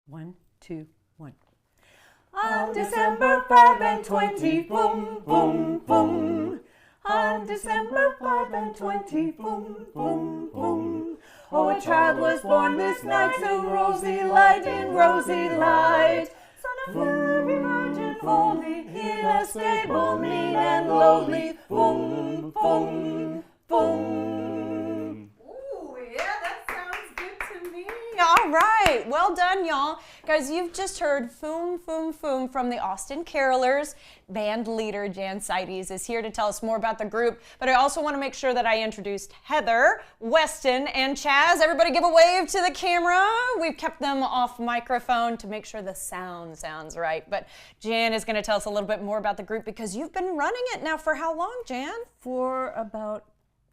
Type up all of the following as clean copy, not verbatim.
1, 2, 1. On December 5 and 20, boom, boom, boom. On December 5 and 20, boom, boom, boom. Oh, a child was born this night, so rosy light in rosy light. Son of Mary, Virgin holy, in a stable mean and lowly. Boom, boom, boom. Ooh, yeah, that sounds good to me. All right, well done, y'all. Guys, you've just heard Foom, Foom, Foom from the Austin Carolers. Band leader Jan Seides is here to tell us more about the group, but I also want to make sure that I introduced Heather, Weston, and Chaz. Everybody give a wave to the camera. We've kept them off microphone to make sure the sound sounds right, but Jan is going to tell us a little bit more about the group because you've been running it now for how long, Jan? For about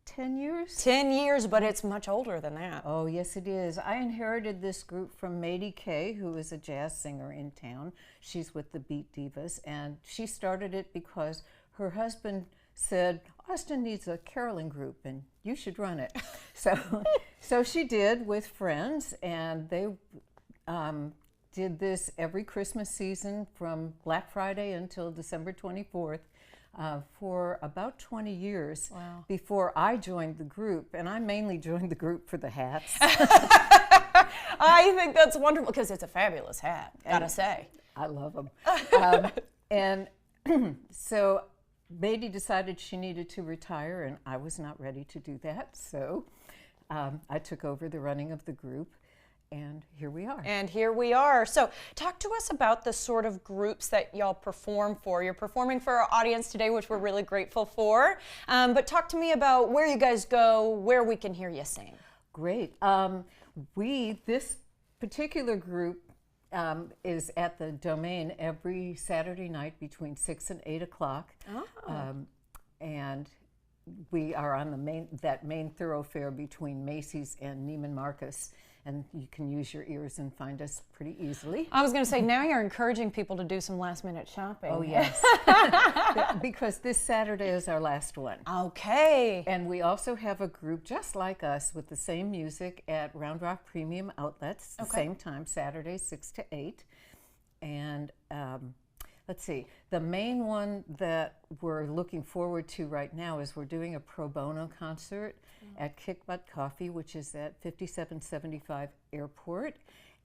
10 years? 10 years, but it's much older than that. Oh, yes, it is. I inherited this group from Madie Kay, who is a jazz singer in town. She's with the Beat Divas, and she started it because her husband said, Austin needs a caroling group, and you should run it. So she did with friends, and they did this every Christmas season from Black Friday until December 24th. For about 20 years. Wow. Before I joined the group, and I mainly joined the group for the hats. I think that's wonderful because it's a fabulous hat, gotta say. I love them. And so Madie decided she needed to retire, and I was not ready to do that. So I took over the running of the group. And here we are. And here we are. So talk to us about the sort of groups that y'all perform for. You're performing for our audience today, which we're really grateful for. But talk to me about where you guys go, where we can hear you sing. Great. This particular group is at the Domain every Saturday night between 6 and 8 o'clock. Oh. And we are on that main thoroughfare between Macy's and Neiman Marcus. And you can use your ears and find us pretty easily. I was going to say, now you're encouraging people to do some last-minute shopping. Oh, yes. Because this Saturday is our last one. Okay. And we also have a group just like us with the same music at Round Rock Premium Outlets, the same time, Saturday, 6 to 8. And let's see, the main one that we're looking forward to right now is we're doing a pro bono concert at Kick Butt Coffee, which is at 5775 Airport,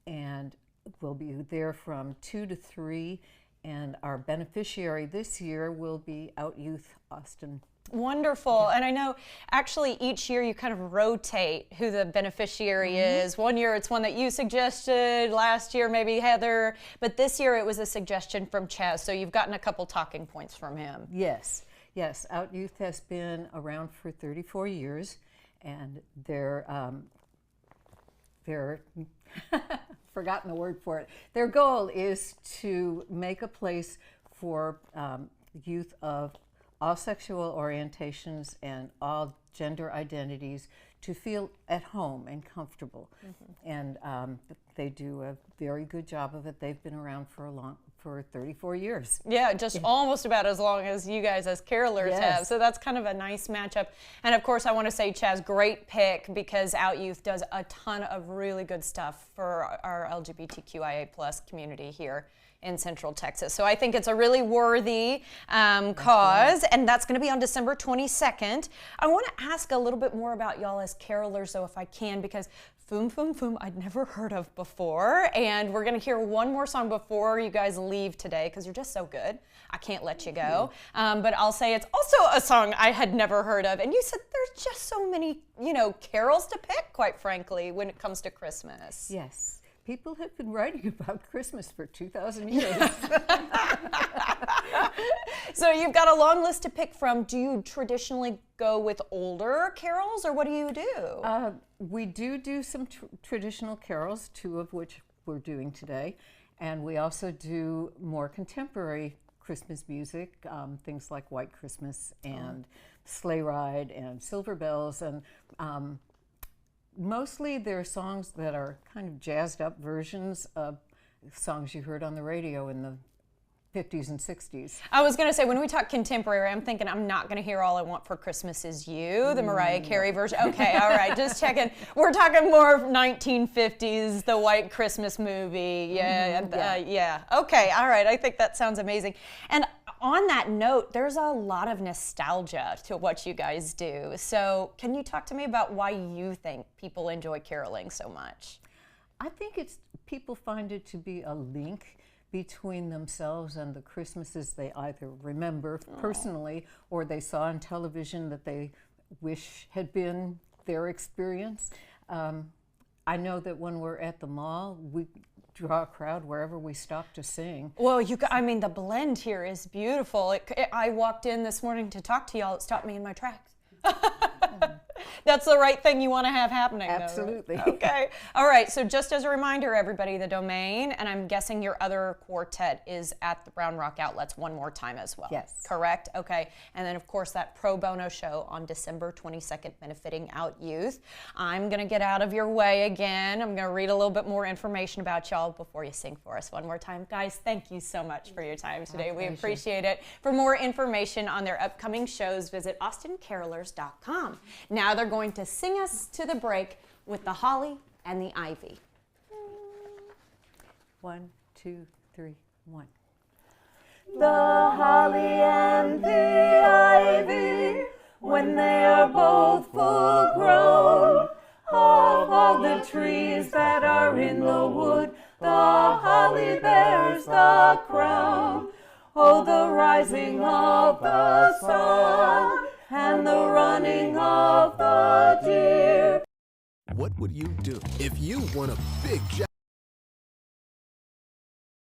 and we'll be there from 2 to 3, and our beneficiary this year will be Out Youth Austin. Wonderful. And I know actually each year you kind of rotate who the beneficiary is. One year it's one that you suggested, last year maybe Heather, but this year it was a suggestion from Chaz, so you've gotten a couple talking points from him. Yes, yes. Out Youth has been around for 34 years, and they're forgotten the word for it. Their goal is to make a place for youth of all sexual orientations and all gender identities to feel at home and comfortable. And they do a very good job of it. They've been around for 34 years. Yeah, just almost about as long as you guys as carolers have. So that's kind of a nice matchup. And of course, I want to say, Chaz, great pick because Out Youth does a ton of really good stuff for our LGBTQIA+ community here in Central Texas. So I think it's a really worthy cause, and that's going to be on December 22nd. I want to ask a little bit more about y'all as carolers, though, if I can, because Foom, Foom, Foom, I'd never heard of before, and we're going to hear one more song before you guys leave today, because you're just so good. I can't let you go. But I'll say it's also a song I had never heard of, and you said there's just so many, carols to pick, quite frankly, when it comes to Christmas. Yes. People have been writing about Christmas for 2,000 years. So you've got a long list to pick from. Do you traditionally go with older carols, or what do you do? We do some traditional carols, 2 of which we're doing today. And we also do more contemporary Christmas music, things like White Christmas and Sleigh Ride and Silver Bells. And mostly they're songs that are kind of jazzed up versions of songs you heard on the radio in the 50s and 60s. I was going to say, when we talk contemporary, I'm thinking I'm not going to hear All I Want for Christmas Is You, the Mariah Carey version. Okay, all right, just checking. We're talking more of 1950s, the White Christmas movie. Yeah. Okay, all right, I think that sounds amazing. And on that note, there's a lot of nostalgia to what you guys do. So can you talk to me about why you think people enjoy caroling so much? I think people find it to be a link between themselves and the Christmases they either remember personally or they saw on television that they wish had been their experience. I know that when we're at the mall, we draw a crowd wherever we stop to sing. Well, I mean, the blend here is beautiful. I walked in this morning to talk to y'all. It stopped me in my tracks. That's the right thing you want to have happening. Absolutely. Though, right? Okay. All right. So just as a reminder, everybody, the Domain, and I'm guessing your other quartet is at the Round Rock Outlets one more time as well. Yes. Correct? Okay. And then, of course, that pro bono show on December 22nd, benefiting Out Youth. I'm going to get out of your way again. I'm going to read a little bit more information about y'all before you sing for us one more time. Guys, thank you so much for your time today. We appreciate it. For more information on their upcoming shows, visit austincarolers.com. Now they're going to sing us to the break with the Holly and the Ivy. 1, 2, 3, 1. The holly and the ivy, when they are both full grown, of all the trees that are in the wood, the holly bears the crown. Oh, the rising of the sun and the running of the deer. What would you do if you won a big jackpot?